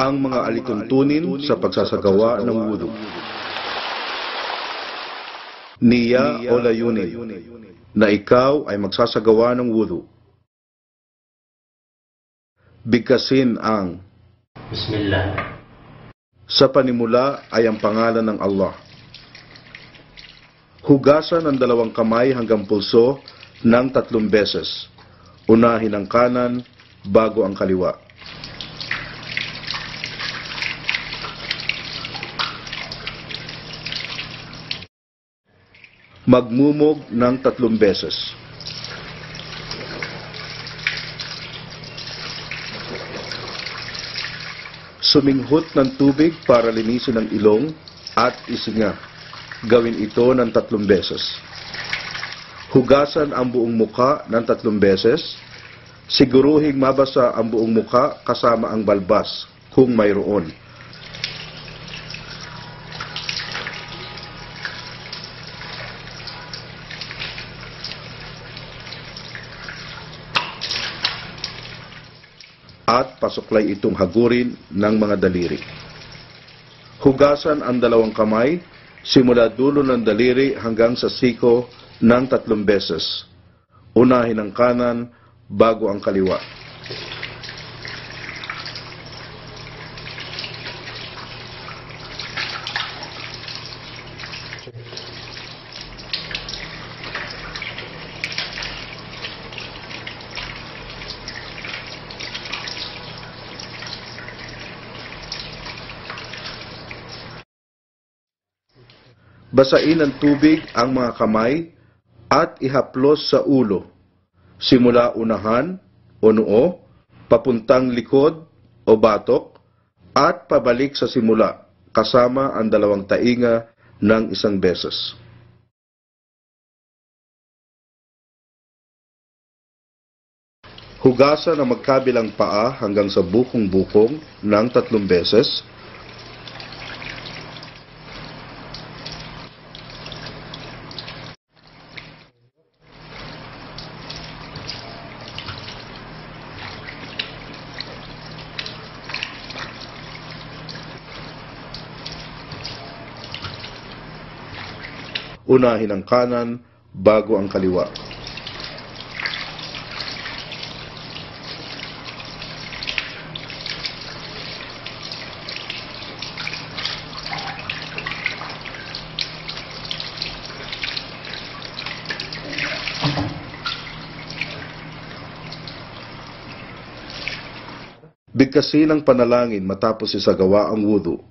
ang mga alituntunin sa pagsasagawa ng wudu. Niya o layunin na ikaw ay magsasagawa ng wudu. Bigkasin ang Bismillah. Sa panimula ay ang pangalan ng Allah. Hugasan ang dalawang kamay hanggang pulso ng 3 beses. Unahin ang kanan bago ang kaliwa. Magmumog ng 3 beses. Suminghot ng tubig para linisin ang ilong at isinga. Gawin ito ng 3 beses. Hugasan ang buong muka ng 3 beses. Siguruhing mabasa ang buong muka kasama ang balbas kung mayroon. At pasuklay itong hagurin ng mga daliri. Hugasan ang dalawang kamay, simula dulo ng daliri hanggang sa siko ng 3 beses. Unahin ang kanan bago ang kaliwa. Basain ng tubig ang mga kamay at ihaplos sa ulo, simula unahan o noo, papuntang likod o batok, at pabalik sa simula, kasama ang 2 tainga ng 1 beses. Hugasan ang magkabilang paa hanggang sa bukong-bukong ng 3 beses. Unahin ang kanan bago ang kaliwa. Bigkasin ang panalangin matapos isagawa ang wudu.